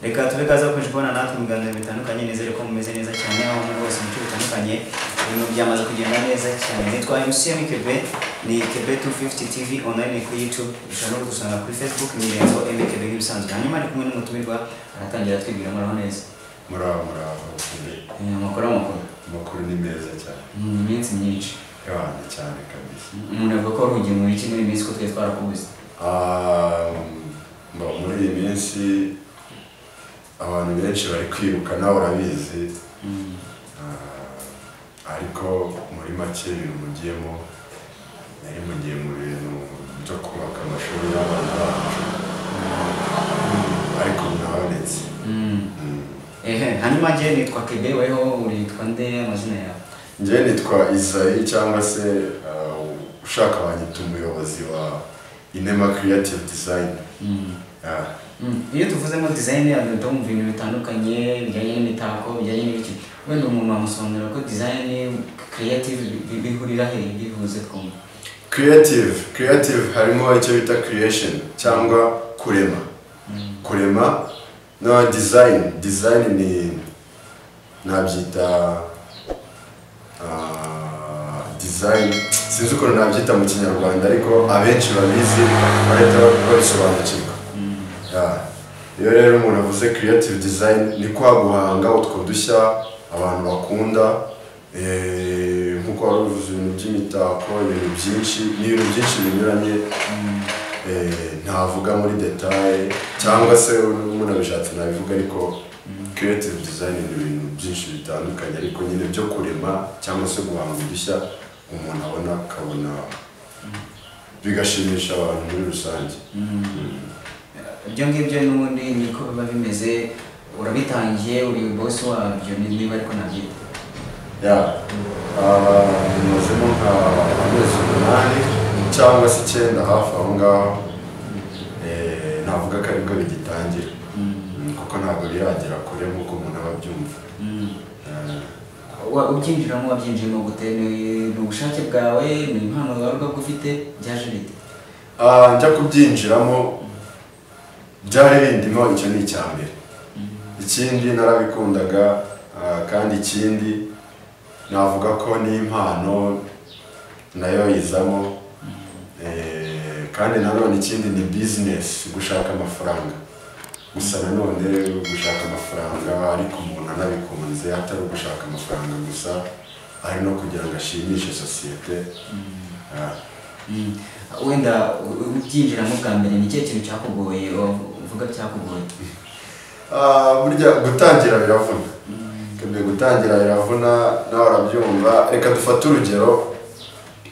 reka tube kaza kubona natwe mu biganiro bitandukanye nizere ko mumeze neza cyane aho muri bose mu bice bitandukanye ibintu byamaze kugenda neza cyane nitwa MC Kebe ni Kebe 250 TV online kuri YouTube ushobora no gusanga kuri Facebook ni Renzo Kebe nk'ibisanzwe hanyuma ari kumwe n'umutumirwa aratangira twibwira muraho neza muraho amakuru ni meza cyane iminsi myinshi yabana cyane kabisa umuntu avuga ko rugiye muri iki muri minsi ko twe twarakubuze muri iyi minsi abantu benshi bari kwiruka nawe urabizi ariko muri make ibintu mugiyemo nari mugiye mu bintu byo kubaka amashuri y'abana bacu ariko nabonetse hanyuma njye nitwa Kebe weho uritwa nde amazina yawe njye nitwa Isayi cyangwa se ushaka wanyita umuyobozi wa Inema Creative Design. Iyo tuvuzemo design y'abantu mu bintu bitandukanye bijyanye n'imitako bijyanye n'ibiki wenda umuntu amusobanurira ko design creative bihurira he bihuze twumva creative harimo icyo bita creation cyangwa kurema no design ni nabyita design sinzi uko nabyita mu kinyarwanda ariko abenshi babizi bareta babisobanukirwa iyo rero umuntu avuze creative design ni kwaguhanga utwo dushya abantu bakunda nkuko wari uvuze ibintu by'imitako ibintu byinshi n'ibintu byinshi binyuranye ntavuga muri detail cyangwa se umuntu abishatse nabivuga ariko creative design ni ibintu byinshi bitandukanye ariko nyine byo kurema cyangwa se guhanga udushya umuntu abona akabona bigashimisha abantu muri rusange ibyo ngibyo n'ubundi niko biba bimeze urabitangiye uri boss wabyo niba ariko nabyita bimazemo nka amezi 8 cyangwa se 9 hafi aho ngaho navuga ko aribwo bigitangira kuko ntabwo biragera kure nk'uko umuntu aba abyumva ubyinjiramo wabyinjiyemo gute ni ubushake bwawe ni impano waruga ufite byaje bite njya kubyinjiramo byari bindimo icyo ni icyambere ikindi narabikundaga kandi ikindi navuga ko ni impano nayo yizamo kandi nanone ikindi ni business gushaka amafaranga gusa nanone gushaka amafaranga ariko umuntu anabikunze atari ugushaka amafaranga gusa ari no kugira ngo ashimishe sosiyete wenda ubyinjiramo bwa mbere ni ikihe kintu cyakugoye uvuga cyakugoye burya gutangira biravuna gutangira biravuna nawe urabyumva reka dufate urugero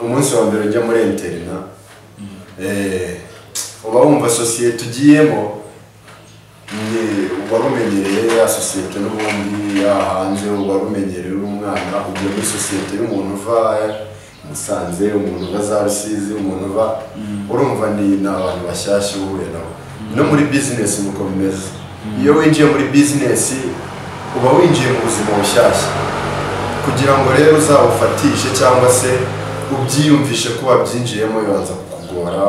umunsi wa mbere ujya muri interina uba wumva sosiyete ugiyemo warumenyereye ya sosiyete n'ubundi hanze warumenyereye umwana ugiye muri sosiyete y'umuntu uva Musanze umuntu uva za Rusizi umuntu uva urumva ni abantu bashyashya uhuye nabo no muri business nuko bimeze iyo winjiye muri business uba winjiye mu buzima bushyashya kugira ngo rero uzawufatishe cyangwa se ubyiyumvishe ko wabyinjiyemo bibanza kukugora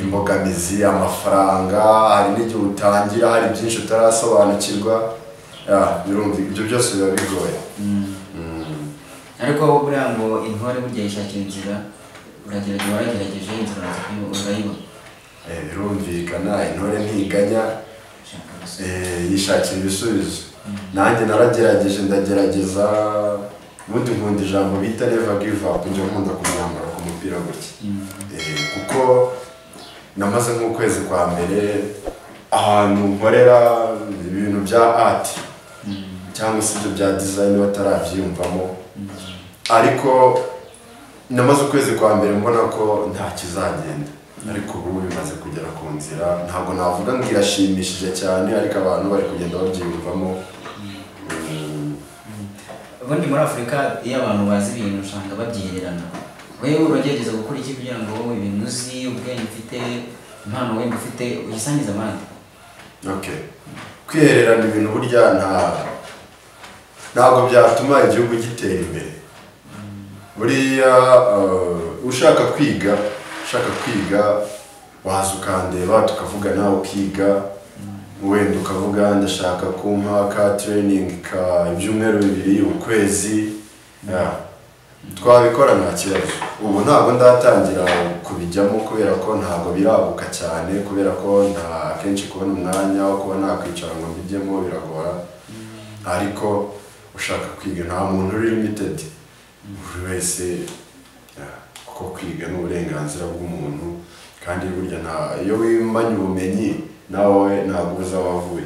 imbogamizi amafaranga hari n'igihe utangira hari byinshi utarasobanukirwa birumva ibyo byose biba bigoye ariko buriya ngo intore burya yishakira inzira waragerageje inzira urayibona birumvikana intore ntiganya yishakira ibisubizo nanjye naragerageje ndagerageza ubundi nkunda ijambo bita never give up njya nkunda kumwambara ku mupira gutya kuko namaze nk'ukwezi kwa mbere ahantu nkorera ibintu bya art cyangwa se ibyo bya design batarabyiyumvamo ariko namaze ukwezi kwa mbere mbona ko nta kizagenda ariko ubu bimaze kugera ku nzira ntabwo navuga ngo irashimishije cyane ariko abantu bari kugenda babyiyumvamo ubundi muri Afurika iyo abantu bazi ibintu usanga babyihererana wewe uragerageza gukora iki kugira ngo ibintu uzi ubwenge ufite impano wenda ufite uyisangize abandi kwihererana ibintu burya ntabwo byatuma igihugu gitera imbere buriya ushaka kwiga waza ukandeba tukavuga nawe ukiga wenda ukavuga ndashaka kumpa ka training ka ibyumweru 2 ukwezi twabikora nta kibazo. Ubu ntabwo ndatangira kubijyamo kubera ko ntabwo birabuka cyane, kubera ko nta kenshi kubona umwanya wo kuba nakwicara ngo mbijyemo biragora, ariko ushaka kwiga nta muntu uri limited, buri wese kuko kwiga n'uburenganzira bw'umuntu, kandi burya iyo wimbanye ubumenyi nawe ntabwo uza wavuye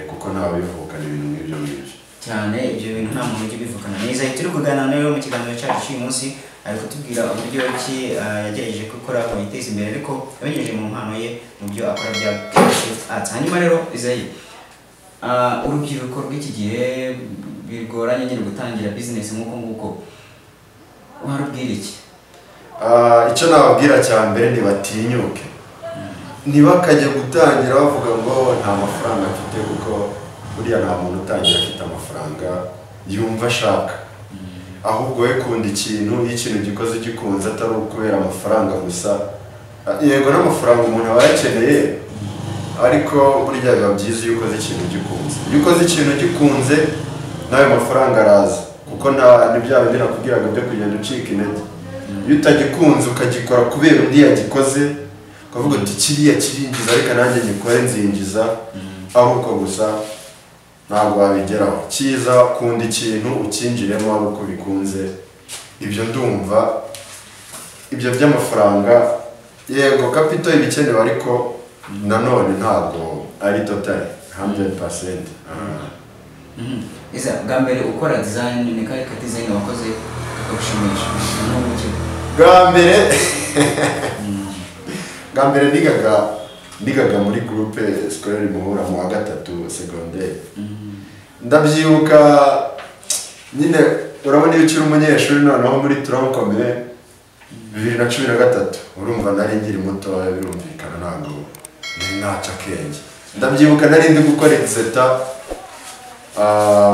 kuko ntawe bivukana ibintu nk'ibyo ngibyo cyane. Ibyo bintu nta muntu ujya ubivukana neza. Turi kuganira nawe mu kiganiro cyacu cy'uyu munsi, ari kutubwira uburyo ki yagerageje gukora ngo yiteze imbere, ariko yabinyujije mu mpano ye mu byo akora bya Creative Arts. Hanyuma rero Isaie, urubyiruko rw'iki gihe bigoranye nyine gutangira business nk'uko nguko, warubwira iki? Icyo nababwira cya mbere ntibatinyuke, ntibakajya gutangira bavuga ngo nta mafaranga mfite, kuko buriya nta muntu utangira afite amafaranga yumva ashaka, ahubwo we kunda ikintu, iyo ikintu gikoze gikunze atari ukubera amafaranga gusa. Yego n'amafaranga umuntu aba yakeneye, ariko burya biba byiza iyo ukoze ikintu gikunze. Iyo ukoze ikintu gikunze nawe mafaranga araza, kuko ni bya bindi nakubwiraga byo kugenda ucika intege. Iyo utagikunze ukagikora kubera undi yagikoze, ukavuga uti kiriya kirinjiza reka nanjye ngikore nzinjiza, aho uko gusa ntabwo wabigeraho. Cyiza kunda ikintu ukinjiremo ari uko bikunze. Ibyo ndumva ibyo by'amafaranga yego capital ibikenewe, ariko nanone ntabwo ari total 100%. Isa bwa mbere ukora design ni kare ka design wakoze kakagushimisha n'umucyo? Bwa mbere ndigaga muri groupe scolaire Muhura mu wa 3 secondaire. Ndabyibuka nyine, urabona iyo ukiri umunyeshuri noneho muri troncome 2013, urumva nari ngiri muto, birumvikana ntabwo naca akenge. Ndabyibuka nari ndi gukora exeta,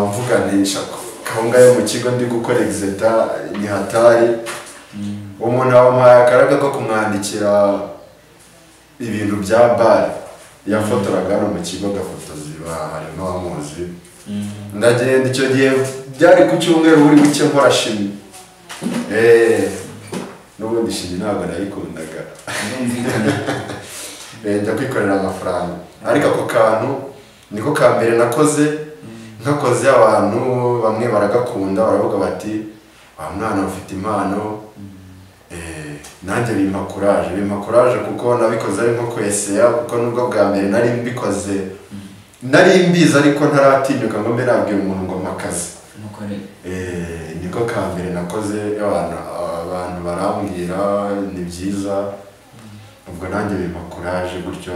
mvuga nisha kahunga yo mu kigo ndi gukora exeta ni hatari. Umuntu wampaye akaraga ko kumwandikira ibintu bya bar, yafotoraga no mu kigo gafotozi harimo amuzi. Ndagenda icyo gihe byari ku cyumweru buri buke nkora shimi. N'ubundi shimi ntabwo nayikundaga, njya kwikorera amafaranga, ariko ako kantu niko ka mbere nakoze. Nkakoze abantu bamwe baragakunda, baravuga bati wa mwana ufite impano. Nanjye bimpa courage kuko nabikoze ari nko kwesera, kuko nubwo bwa mbere nari mbikoze nari mbizi, ariko ntaratinyuka ngo mbe nabwira umuntu ngo mpakaze. Niko ka mbere nakoze, abantu barambwira ni byiza, ubwo nanjye bimpa courage, gutyo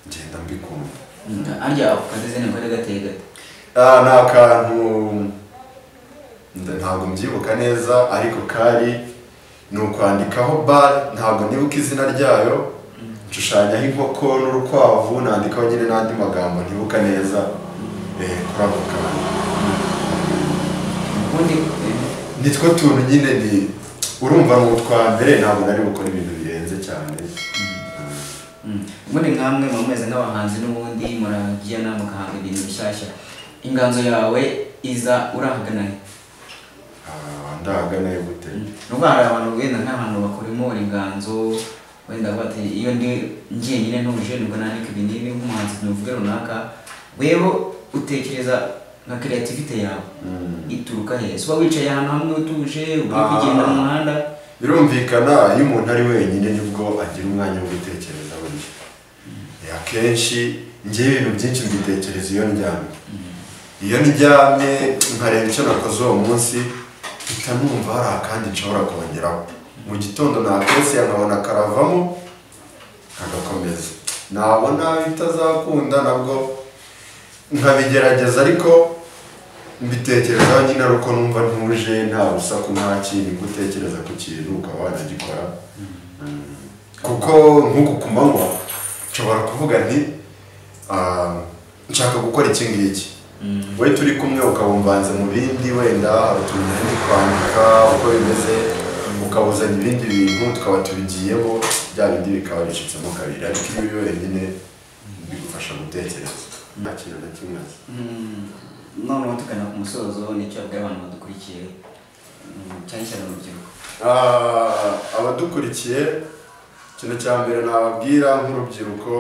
ngenda mbikunda. Arya akaze ne kare gateye gate? Ni akantu ntabwo mbyibuka neza, ariko kari ni ukwandikaho bar, ntabwo nibuka izina ryayo, nshushanyaho inkoko n'urukwavu, nandikaho nyine n'andi magambo ntibuka neza kuri ako kantu. Nitwo tuntu nyine urumva mu twa mbere, ntabwo nari gukora ibintu birenze cyane. Ubundi nkamwe mumeze nk'abahanzi n'ubundi muragiyana mugahanga ibintu bishyashya, inganzo yawe iza urahagana he? Ndahagana he gute? Nubwo hari abantu wenda nk'abantu bakoremo inganzo, wenda bati iyo ngiye nyine ntuje nubwo nandika ibintu nk'umuhanzi nuvuge runaka, wewe utekereza nka creativity yawe ituruka he? Suba wicaye ahantu hamwe utuje ugiye kugenda mu muhanda? Birumvikana iyo umuntu ari wenyine nibwo agira umwanya wo gutekereza burya. Akenshi njye ibintu byinshi mbitekereza iyo ndyamye. Iyo ndyamye nkareba icyo nakoze uwo munsi, mpita numva hari akandi nshobora kongeraho. Mu gitondo nakose nkabona karavamo kagakomeza, nabona bitazakunda nabwo nkabigerageza, ariko mbitekerezaho nyine ari uko numva ntuje, nta rusaku, nta kintu, gutekereza ku kintu ukaba wanagikora. Kuko nk'uku ku manywa nshobora kuvuga nti nshaka gukora iki ngiki, we turi kumwe ukabumvanze mu bindi, wenda hari utuntu nari kwandika uko bimeze, ukabuzanya ibindi bintu tukaba tubigiyemo, bya bindi bikaba bicitsemo kabiri, ariko iyo wenyine bigufasha bikagufasha gutekereza nta kintu na kimwe noneho tugana ku musozo nicyo abwira abantu badukurikiye cyane cyane urubyiruko abadukurikiye ikintu cya mbere nababwira nk'urubyiruko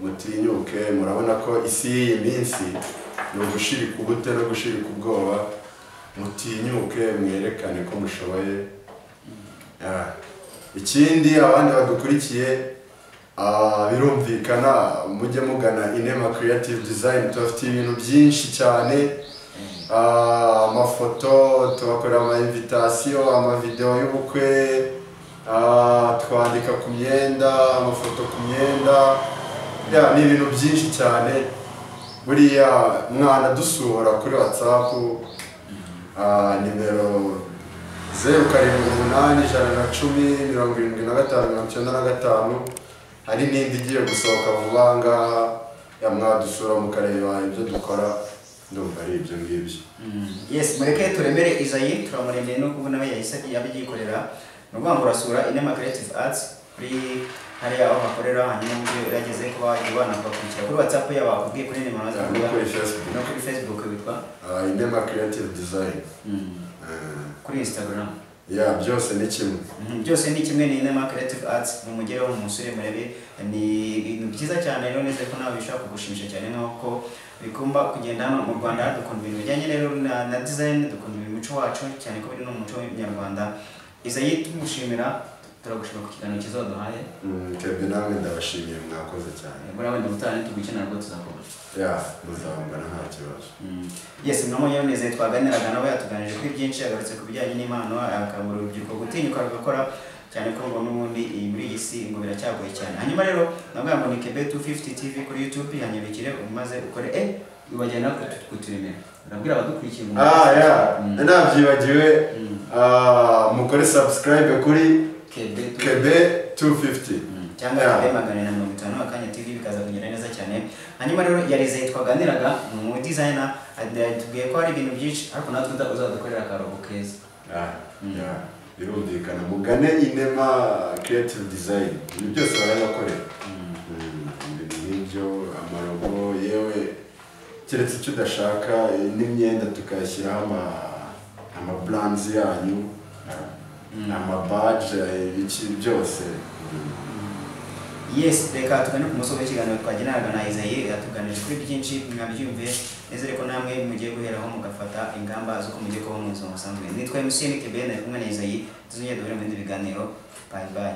mutinyuke murabona ko isi y'iyi minsi ni ugushirika ubute no gushirika ubwoba mutinyuke mwerekane ko mushoboye ikindi abandi badukurikiye birumvikana mujye mugana Inema Creative Design tubafitiye ibintu byinshi cyane amafoto tubakorera ama invitation amavideo y'ubukwe twandika ku myenda amafoto ku myenda ni ibintu byinshi cyane buriya mwana dusura kuri WhatsApp nimero 0788107595 hari n'indi igiye gusohoka vuba ngaha mwadusura mukareba ibyo dukora ndumva ari ibyo ngibyo yes mureke turemere Isayi turamuremeye no kubona we yahise yabigikorera nuvuga ngo urasura Inema Creative Arts kuri hariya aho bakorera hanyuma mubyo urageze kuba ibana kubakurikira kuri WhatsApp yabo bakubwiye kuri Inema maza no kuri Facebook bitwa Inema Creative Design kuri Instagram byose ni kimwe byose ni kimwe ni Inema Creative Arts mumugereho umusore murebe ni ibintu byiza cyane rero neze ko nawe bishaka kugushimisha cyane nko bikumba kugenda hano mu Rwanda dukunda ibintu bijyanye rero na design dukunda imico wacu cyane ko biri no mu muco w'Inyarwanda Isayi tumushimira turagushima ku kiganiro kizoduhaye kebe nawe ndabashimiye mwakoze cyane bura wenda mutane tugukenera rwo tuzakora muzabangana nta kibazo yes mwamonye neze twaganiraga nawe yatuganije kuri byinshi agarutse ku bijyanye n'impano akabura urubyiruko gutinyuka rugakora cyane ko ngo n'ubundi muri iyi si ngo biracyagoye cyane hanyuma rero nabwo ngo ni Kebe 250 TV kuri YouTube yanyabikire umaze ukore ubagenda kuturemera urabwira abadukurikiye ndabyibagiwe mukore subscribe kuri Kebe 250 cyangwa Kebe 450 akanya TV bikaza kugenda neza cyane hanyuma rero yarize twaganiraga mu designer tubwiye ko hari ibintu byinshi ariko natwe uzadukorera akarobo keza birumvikana mugane Inema Creative Design ibyo byose barabakorera ibintu nk'ibyo amarobo yewe keretse icyo udashaka n'imyenda tukayashyiraho ama brands yanyu ama badge ibiki byose yes reka tugane ku musozo w'ikiganiro twagiranaga na Isayi yatuganije kuri byinshi mwabyumviye nizere ko namwe mugiye guheraho mugafata ingamba zo kumugiye kubaho mu buzima busanzwe nitwa MC Kebe na kumwe na Isayi tuzongera duhure mu bindi biganiro bye